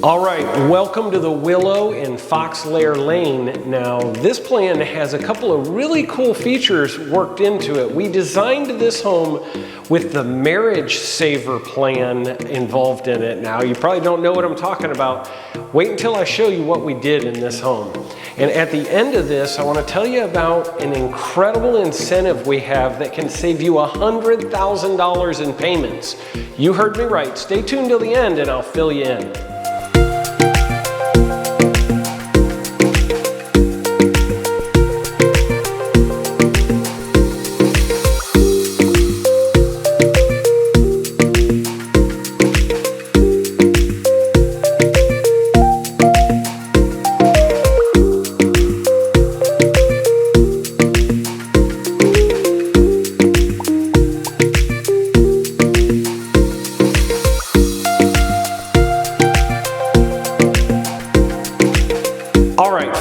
All right, welcome to the Willow in Fox Lair Lane. Now, this plan has a couple of really cool features worked into it. We designed this home with the Marriage Saver plan involved in it. Now, you probably don't know what I'm talking about. Wait until I show you what we did in this home. And at the end of this, I want to tell you about an incredible incentive we have that can save you $100,000 in payments. You heard me right. Stay tuned till the end and I'll fill you in.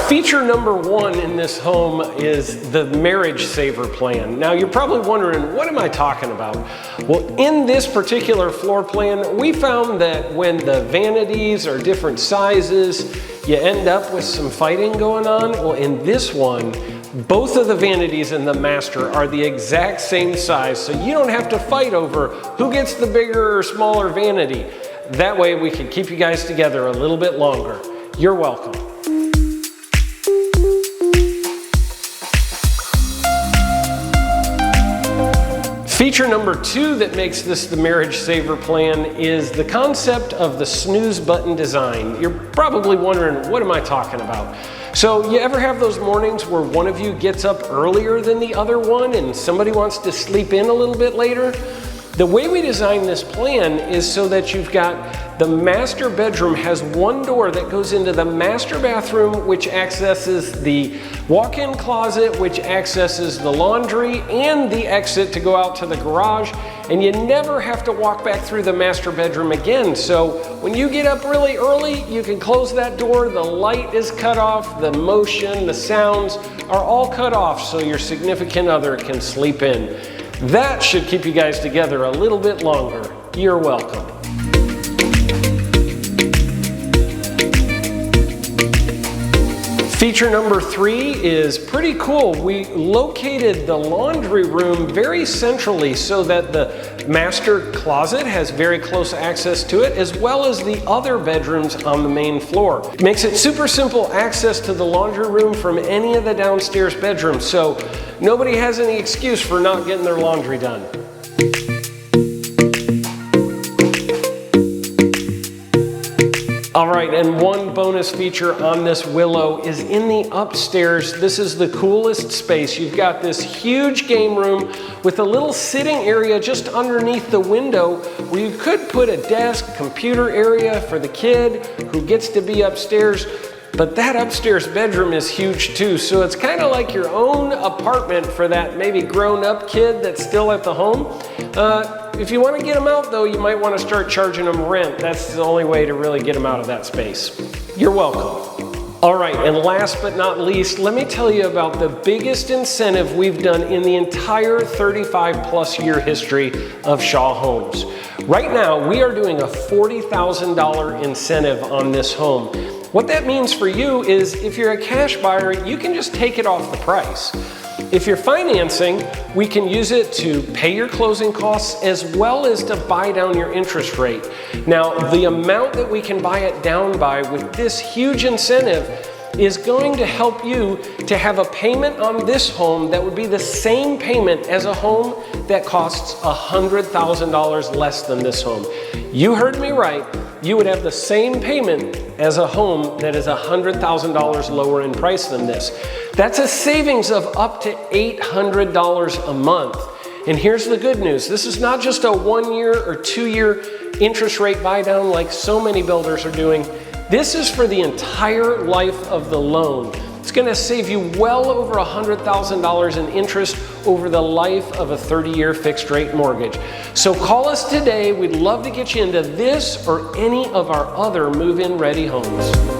Feature number one in this home is the Marriage Saver plan. Now you're probably wondering, what am I talking about? Well, in this particular floor plan, we found that when the vanities are different sizes, you end up with some fighting going on. Well, in this one, both of the vanities in the master are the exact same size, so you don't have to fight over who gets the bigger or smaller vanity. That way we can keep you guys together a little bit longer. You're welcome. Feature number two that makes this the Marriage Saver plan is the concept of the snooze button design. You're probably wondering, what am I talking about? So you ever have those mornings where one of you gets up earlier than the other one and somebody wants to sleep in a little bit later? The way we designed this plan is so that you've got the master bedroom has one door that goes into the master bathroom, which accesses the walk-in closet, which accesses the laundry, and the exit to go out to the garage. And you never have to walk back through the master bedroom again. So when you get up really early, you can close that door, the light is cut off, the motion, the sounds are all cut off so your significant other can sleep in. That should keep you guys together a little bit longer. You're welcome. Feature number three is pretty cool. We located the laundry room very centrally so that the master closet has very close access to it, as well as the other bedrooms on the main floor. It makes it super simple access to the laundry room from any of the downstairs bedrooms, so nobody has any excuse for not getting their laundry done. All right, and one bonus feature on this Willow is in the upstairs. This is the coolest space. You've got this huge game room with a little sitting area just underneath the window where you could put a desk, computer area for the kid who gets to be upstairs. But that upstairs bedroom is huge too, so it's kind of like your own apartment for that maybe grown-up kid that's still at the home. If you want to get them out though, you might want to start charging them rent. That's the only way to really get them out of that space. You're welcome. All right, and last but not least, let me tell you about the biggest incentive we've done in the entire 35+ year history of Shaw Homes. Right now, we are doing a $40,000 incentive on this home. What that means for you is if you're a cash buyer, you can just take it off the price. If you're financing, we can use it to pay your closing costs as well as to buy down your interest rate. Now, the amount that we can buy it down by with this huge incentive is going to help you to have a payment on this home that would be the same payment as a home that costs $100,000 less than this home. You heard me right. You would have the same payment as a home that is $100,000 lower in price than this. That's a savings of up to $800 a month. And here's the good news. This is not just a 1 year or 2 year interest rate buy down like so many builders are doing. This is for the entire life of the loan. It's going to save you well over $100,000 in interest over the life of a 30-year fixed rate mortgage. So call us today. We'd love to get you into this or any of our other move-in ready homes.